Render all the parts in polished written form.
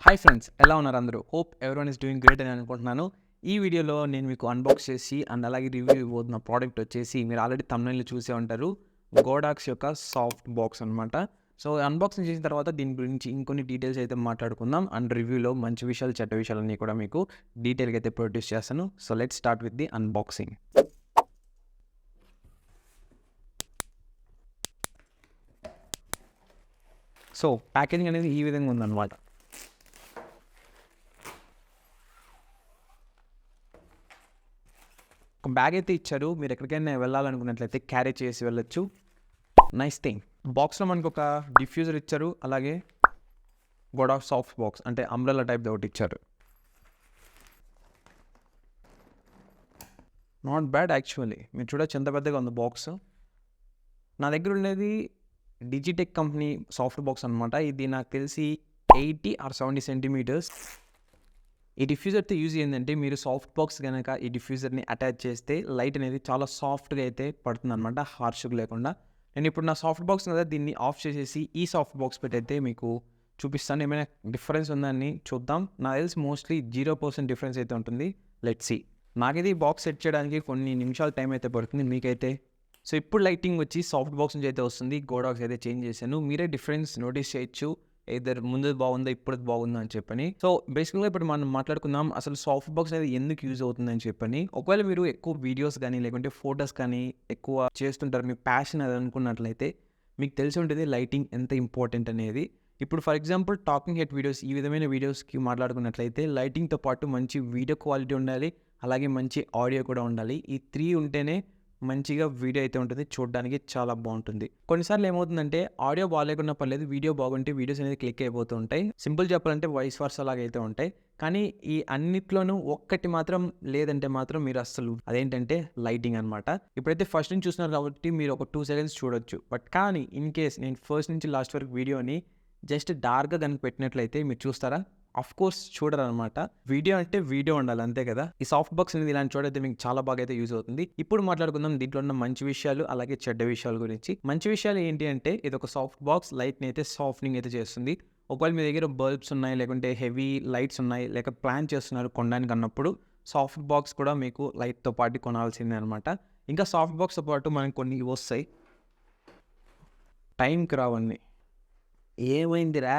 Hi friends, ఎలా ఉన్నారు అందరూ? Hope everyone is doing great అని అనుకుంటున్నాను. ఈ వీడియోలో నేను మీకు అన్బాక్స్ చేసి అండ్ అలాగే రివ్యూ ఇవ్వబోతున్న ప్రోడక్ట్ వచ్చేసి మీరు ఆల్రెడీ థంబ్నెయిల్‌లో చూసే ఉంటారు. గోడాక్స్ యొక్క సాఫ్ట్ బాక్స్ అనమాట. సో అన్బాక్సింగ్ చేసిన తర్వాత దీని గురించి ఇంకొన్ని డీటెయిల్స్ అయితే మాట్లాడుకుందాం. అండ్ రివ్యూలో మంచి విషయాలు, చెడ్డ విషయాలన్నీ కూడా మీకు డీటెయిల్‌గా అయితే ప్రొడ్యూస్ చేస్తాను. So let's start with the unboxing. So packaging అనేది ఈ విధంగా ఉందన్నమాట. ఒక బ్యాగ్ అయితే ఇచ్చారు. మీరు ఎక్కడికైనా వెళ్ళాలనుకున్నట్లయితే క్యారీ చేసి వెళ్ళొచ్చు. Nice thing. బాక్స్లో మనకు ఒక డిఫ్యూజర్ ఇచ్చారు. అలాగే గోడాక్స్ సాఫ్ట్ బాక్స్ అంటే అంబ్రెల్లా టైప్ ఒకటి ఇచ్చారు. Not bad actually. మీరు చూడొచ్చు ఎంత పెద్దగా ఉంది బాక్స్. నా దగ్గర ఉండేది డిజిటెక్ కంపెనీ సాఫ్ట్ బాక్స్ అనమాట. ఇది నాకు తెలిసి 80 or 70 సెంటీమీటర్స్. ఈ డిఫ్యూజర్తో యూజ్ ఏంటంటే మీరు సాఫ్ట్ బాక్స్ కనుక ఈ డిఫ్యూజర్ని అటాచ్ చేస్తే లైట్ అనేది చాలా సాఫ్ట్గా అయితే పడుతుంది అనమాట, హార్ష్గా లేకుండా. నేను ఇప్పుడు నా సాఫ్ట్ బాక్స్ కదా దీన్ని ఆఫ్ చేసేసి ఈ సాఫ్ట్ బాక్స్ పెట్టి అయితే మీకు చూపిస్తాను. ఏమైనా డిఫరెన్స్ ఉందని చూద్దాం. నాకు తెలిసి మోస్ట్లీ 0% డిఫరెన్స్ అయితే ఉంటుంది. Let's see. నాకైతే ఈ బాక్స్ సెట్ చేయడానికి కొన్ని నిమిషాల టైం అయితే పడుతుంది. మీకైతే సో ఇప్పుడు లైటింగ్ వచ్చి సాఫ్ట్ బాక్స్ నుంచి అయితే వస్తుంది. గోడాక్స్ అయితే చేంజ్ చేశాను. మీరే డిఫరెన్స్ నోటీస్ చేయొచ్చు. ఇద్దరు ముందు బాగుందా ఇప్పుడు బాగుందా అని చెప్పని. సో బేసిక్గా ఇప్పుడు మనం మాట్లాడుకుందాం అసలు సాఫ్ట్ బాక్స్ అనేది ఎందుకు యూజ్ అవుతుందని చెప్పని. ఒకవేళ మీరు ఎక్కువ వీడియోస్ కానీ లేకుంటే ఫొటోస్ కానీ ఎక్కువ చేస్తుంటారు, మీ ప్యాషన్ అది అనుకున్నట్లయితే మీకు తెలిసి ఉంటుంది లైటింగ్ ఎంత ఇంపార్టెంట్ అనేది. ఇప్పుడు for example talking head videos, ఈ విధమైన వీడియోస్కి మాట్లాడుకున్నట్లయితే లైటింగ్తో పాటు మంచి వీడియో క్వాలిటీ ఉండాలి, అలాగే మంచి ఆడియో కూడా ఉండాలి. ఈ 3 ఉంటేనే మంచిగా వీడియో అయితే ఉంటుంది, చూడడానికి చాలా బాగుంటుంది. కొన్నిసార్లు ఏమవుతుందంటే ఆడియో బాగాలేకున్నా పర్లేదు, వీడియో బాగుంటే వీడియోస్ అనేది క్లిక్ అయిపోతూ ఉంటాయి. సింపుల్ చెప్పాలంటే వాయిస్ వర్స్ అలాగ అయితే ఉంటాయి. కానీ ఈ అన్నిట్లోనూ ఒక్కటి మాత్రం లేదంటే మాత్రం మీరు అస్సలు అదేంటంటే లైటింగ్ అనమాట. ఇప్పుడైతే ఫస్ట్ నుంచి చూస్తున్నారు కాబట్టి మీరు ఒక 2 seconds చూడొచ్చు. బట్ కానీ ఇన్ కేస్ నేను ఫస్ట్ నుంచి లాస్ట్ వరకు వీడియోని జస్ట్ డార్క్గా కనుక పెట్టినట్లయితే మీరు చూస్తారా? ఆఫ్ కోర్స్ చూడరనమాట. వీడియో అంటే వీడియో ఉండాలి, అంతే కదా. ఈ సాఫ్ట్ బాక్స్ అనేది ఇలాంటి చూడైతే మీకు చాలా బాగా అయితే యూజ్ అవుతుంది. ఇప్పుడు మాట్లాడుకుందాం దీంట్లో ఉన్న మంచి విషయాలు అలాగే చెడ్డ విషయాల గురించి. మంచి విషయాలు ఏంటి అంటే ఇది ఒక సాఫ్ట్ బాక్స్, లైట్ని అయితే సాఫ్ట్నింగ్ అయితే చేస్తుంది. ఒకవేళ మీ దగ్గర బల్బ్స్ ఉన్నాయి, లేకుంటే హెవీ లైట్స్ ఉన్నాయి, లేక ప్లాన్ చేస్తున్నారు కొనడానికి అన్నప్పుడు సాఫ్ట్ బాక్స్ కూడా మీకు లైట్తో పాటు కొనాల్సిందే అనమాట. ఇంకా సాఫ్ట్ బాక్స్తో పాటు మనకు కొన్ని వస్తాయి, టైంకి రావన్నీ. ఏమైందిరా?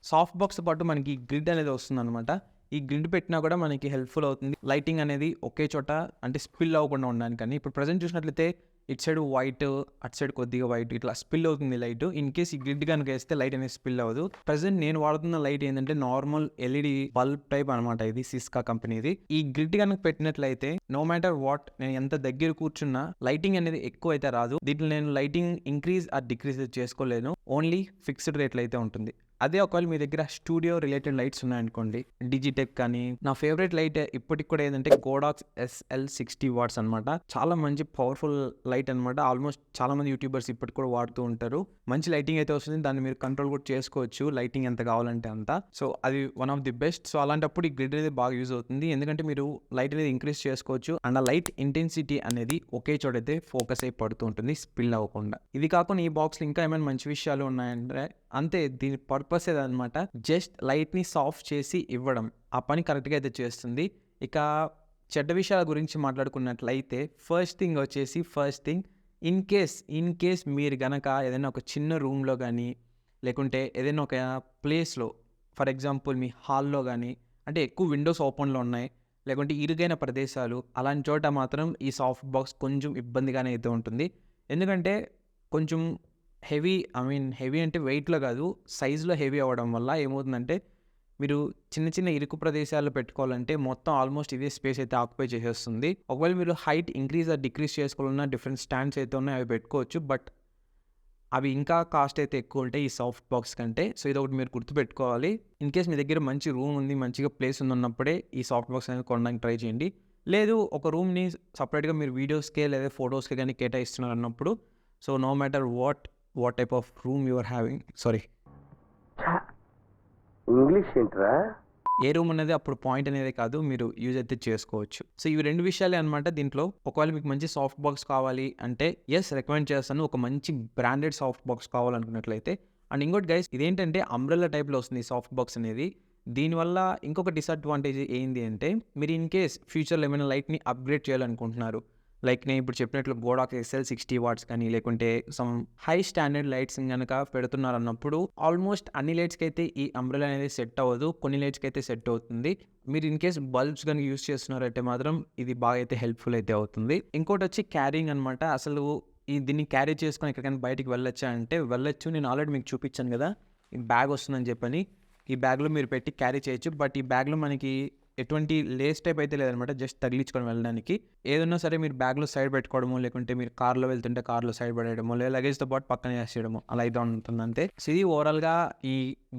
సాఫ్ట్ బాక్స్తో పాటు మనకి గ్రిడ్ అనేది వస్తుందన్నమాట. ఈ గ్రిడ్ పెట్టినా కూడా మనకి హెల్ప్ఫుల్ అవుతుంది. లైటింగ్ అనేది ఒకే చోట అంటే స్పిల్ అవ్వకుండా ఉండడానికని. ఇప్పుడు ప్రజెంట్ చూసినట్లయితే ఇటు సైడ్ వైట్, అటు సైడ్ కొద్దిగా వైట్, ఇట్లా స్పిల్ అవుతుంది లైట్. ఇన్ కేస్ ఈ గ్రిడ్ కనుక వేస్తే లైట్ అనేది స్పిల్ అవ్వదు. ప్రజెంట్ నేను వాడుతున్న లైట్ ఏంటంటే నార్మల్ ఎల్ఈడి బల్బ్ టైప్ అనమాట. ఇది సిస్కా కంపెనీది. ఈ గ్రిడ్ కనుక పెట్టినట్లయితే నో మ్యాటర్ వాట్ నేను ఎంత దగ్గర కూర్చున్నా లైటింగ్ అనేది ఎక్కువ అయితే రాదు. దీంట్లో నేను లైటింగ్ ఇంక్రీజ్ ఆర్ డిక్రీజ్ చేసుకోలేను. ఓన్లీ ఫిక్స్డ్ రేట్లు అయితే ఉంటుంది. అదే ఒకవేళ మీ దగ్గర స్టూడియో రిలేటెడ్ లైట్స్ ఉన్నాయనుకోండి, డిజిటెక్ కానీ. నా ఫేవరెట్ లైట్ ఇప్పటికి కూడా ఏంటంటే గోడాక్స్ SL60 వాట్స్ అనమాట. చాలా మంచి పవర్ఫుల్ లైట్ అనమాట. ఆల్మోస్ట్ చాలా మంది యూట్యూబర్స్ ఇప్పటికి కూడా వాడుతూ ఉంటారు. మంచి లైటింగ్ అయితే వస్తుంది. దాన్ని మీరు కంట్రోల్ కూడా చేసుకోవచ్చు, లైటింగ్ ఎంత కావాలంటే అంత. సో అది one of the best. So అలాంటప్పుడు ఈ గ్రిడ్ అనేది బాగా యూజ్ అవుతుంది, ఎందుకంటే మీరు లైట్ అనేది ఇంక్రీజ్ చేసుకోవచ్చు. అండ్ ఆ లైట్ ఇంటెన్సిటీ అనేది ఒకే చోటైతే ఫోకస్ అయి పడుతూ ఉంటుంది, స్పిల్ అవ్వకుండా. ఇది కాకుండా ఈ బాక్స్లో ఇంకా ఏమైనా మంచి విషయాలు ఉన్నాయంటే అంతే. దీని పర్పస్ ఏదన్నమాట, జస్ట్ లైట్ని సాఫ్ట్ చేసి ఇవ్వడం. ఆ పని కరెక్ట్గా అయితే చేస్తుంది. ఇక చెడ్డ విషయాల గురించి మాట్లాడుకున్నట్లయితే ఫస్ట్ థింగ్ ఇన్ కేస్ మీరు గనక ఏదైనా ఒక చిన్న రూమ్లో కానీ లేకుంటే ఏదైనా ఒక ప్లేస్లో, ఫర్ ఎగ్జాంపుల్ మీ హాల్లో కానీ, అంటే ఎక్కువ విండోస్ ఓపెన్లో ఉన్నాయి లేకుంటే ఇరుగైన ప్రదేశాలు, అలాంటి చోట మాత్రం ఈ సాఫ్ట్ బాక్స్ కొంచెం ఇబ్బందిగానే అయితే ఉంటుంది. ఎందుకంటే కొంచెం హెవీ అంటే వెయిట్లో కాదు, సైజులో హెవీ అవ్వడం వల్ల ఏమవుతుందంటే మీరు చిన్న చిన్న ఇరుకు ప్రదేశాల్లో పెట్టుకోవాలంటే మొత్తం ఆల్మోస్ట్ ఇదే స్పేస్ అయితే ఆక్యుపై చేసేస్తుంది. ఒకవేళ మీరు హైట్ ఇంక్రీజ్ ఆర్ డిక్రీజ్ చేసుకోవాలన్నా డిఫరెంట్ స్టాండ్స్ అయితే ఉన్నాయి, అవి పెట్టుకోవచ్చు. బట్ అవి ఇంకా కాస్ట్ అయితే ఎక్కువ ఉంటాయి ఈ సాఫ్ట్ బాక్స్ కంటే. సో ఇది ఒకటి మీరు గుర్తుపెట్టుకోవాలి. ఇన్ కేస్ మీ దగ్గర మంచి రూమ్ ఉంది, మంచిగా ప్లేస్ ఉన్నప్పుడే ఈ సాఫ్ట్ బాక్స్ అనేది కొనడానికి ట్రై చేయండి. లేదు ఒక రూమ్ని సపరేట్గా మీరు వీడియోస్కే లేదా ఫొటోస్కే కానీ కేటాయిస్తున్నారు అన్నప్పుడు, so no matter what type of room you are having, sorry English ఏంట్రా, ఏ రూమ్ అనేది అప్పుడు పాయింట్ అనేది కాదు, మీరు యూజ్ అయితే చేసుకోవచ్చు. సో ఇవి 2 విషయాలే అనమాట దీంట్లో. ఒకవేళ మీకు మంచి సాఫ్ట్ బాక్స్ కావాలి అంటే రికమెండ్ చేస్తాను, ఒక మంచి బ్రాండెడ్ సాఫ్ట్ బాక్స్ కావాలనుకున్నట్లయితే. అండ్ ఇంకోటి గైస్, ఇదేంటంటే అంబ్రెల్లా టైప్లో వస్తుంది ఈ సాఫ్ట్ బాక్స్ అనేది. దీనివల్ల ఇంకొక డిసడ్వాంటేజ్ ఏంది అంటే, మీరు ఇన్ కేస్ ఫ్యూచర్‌లో ఏమైనా లైట్‌ని అప్‌గ్రేడ్ చేయాలనుకుంటున్నారు. లైక్ నేను ఇప్పుడు చెప్పినట్లు గోడాక్ SL60 వాట్స్ కానీ, లేకుంటే సమ్ హై స్టాండర్డ్ లైట్స్‌ని గనక పెడుతున్నారన్నప్పుడు ఆల్మోస్ట్ అన్ని లైట్స్‌కి అయితే ఈ అంబ్రెల్లా అనేది సెట్ అవ్వదు. కొన్ని లైట్స్‌కి అయితే సెట్ అవుతుంది. మీరు ఇన్ కేస్ బల్బ్స్ గనుక యూజ్ చేస్తున్నారంటే మాత్రం ఇది బాగా అయితే హెల్ప్‌ఫుల్ అయితే అవుతుంది. ఇంకోటొచ్చి క్యారింగ్ అనమాట. అసలు దీన్ని క్యారీ చేసుకొని ఎక్కడికైనా బయటికి వెళ్ళొచ్చా అంటే వెళ్ళొచ్చు. నేను ఆల్రెడీ మీకు చూపించాను కదా! ఈ బ్యాగ్ వస్తుందని చెప్పని. ఈ బ్యాగ్‌లో మీరు పెట్టి క్యారీ చేయొచ్చు. బట్ ఈ బ్యాగ్‌లో మనకి ఎటువంటి లేస్ టైప్ అయితే లేదనమాట. జస్ట్ తగిలించుకొని వెళ్ళడానికి. ఏదున్నా సరే మీరు బ్యాగ్‌లో సైడ్ పెట్టుకోవడమో, లేకుంటే మీరు కార్‌లో వెళ్తుంటే కార్‌లో సైడ్ పడేయడమో, లేదా లగేజ్‌తో పాటు పక్కన ఏసేయడమో అలా అయితే ఉంటుంది అంతే. సో ఇది ఓవరాల్‌గా ఈ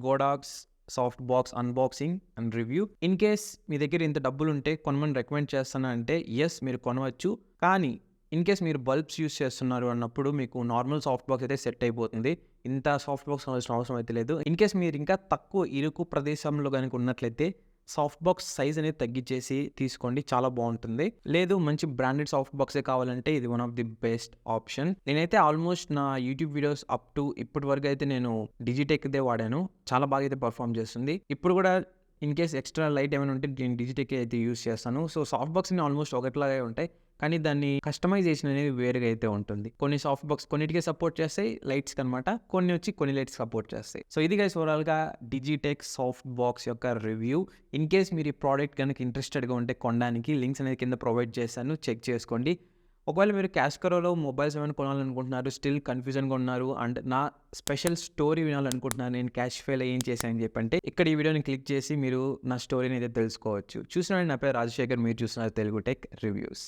Godox soft box unboxing and review. In case మీ దగ్గర ఇంత డబ్బులుంటే కొనమని రికమెండ్ చేస్తానా అంటే యెస్ మీరు కొనవచ్చు. కానీ ఇన్ కేస్ మీరు బల్బ్స్ యూజ్ చేస్తున్నారు అన్నప్పుడు మీకు నార్మల్ సాఫ్ట్ బాక్స్ అయితే సెట్ అయిపోతుంది. ఇంత సాఫ్ట్ బాక్స్ కొనాల్సిన అవసరం అయితే లేదు. ఇన్ కేస్ మీరు ఇంకా తక్కువ ఇరుకు ప్రదేశంలో గనుక ఉన్నట్లయితే సాఫ్ట్ బాక్స్ సైజ్ అనేది తగ్గించేసి తీసుకోండి. చాలా బాగుంటుంది. లేదు మంచి బ్రాండెడ్ సాఫ్ట్ బాక్సే కావాలంటే ఇది one of the best option. నేనైతే ఆల్మోస్ట్ నా యూట్యూబ్ వీడియోస్ అప్ టు ఇప్పటి వరకు అయితే నేను డిజిటెక్‌దే వాడాను. చాలా బాగా అయితే పర్ఫార్మ్ చేస్తుంది. ఇప్పుడు కూడా ఇన్ కేస్ ఎక్స్ట్రా లైట్ ఏమైనా ఉంటే నేను డిజిటెక్ అయితే యూజ్ చేస్తాను. సో సాఫ్ట్ బాక్స్‌ని ఆల్మోస్ట్ ఒకటిలాగే ఉంటాయి. కానీ దాన్ని కస్టమైజేషన్ అనేది వేరుగా అయితే ఉంటుంది. కొన్ని సాఫ్ట్ బాక్స్ కొన్నిటికే సపోర్ట్ చేస్తాయి లైట్స్‌కి అనమాట. కొన్ని వచ్చి కొన్ని లైట్స్ సపోర్ట్ చేస్తాయి. సో ఇది గైస్ ఓవరాల్‌గా డిజిటెక్ సాఫ్ట్ బాక్స్ యొక్క రివ్యూ. ఇన్ కేస్ మీరు ఈ ప్రోడక్ట్ కనుక ఇంట్రెస్టెడ్‌గా ఉంటే కొనడానికి లింక్స్ అనేది కింద ప్రొవైడ్ చేశాను. చెక్ చేసుకోండి. ఒకవేళ మీరు క్యాష్ కరోలో మొబైల్స్ ఏమైనా కొనాలనుకుంటున్నారు, స్టిల్ కన్‌ఫ్యూజన్‌గా ఉన్నారు అండ్ నా స్పెషల్ స్టోరీ వినాలనుకుంటున్నారు, నేను క్యాష్ ఫైలో ఏం చేశానని చెప్పంటే ఇక్కడ ఈ వీడియోని క్లిక్ చేసి మీరు నా స్టోరీని అయితే తెలుసుకోవచ్చు. చూసినండి, నా పేరు రాజశేఖర్, మీరు చూస్తున్నారు తెలుగు టెక్ రివ్యూస్.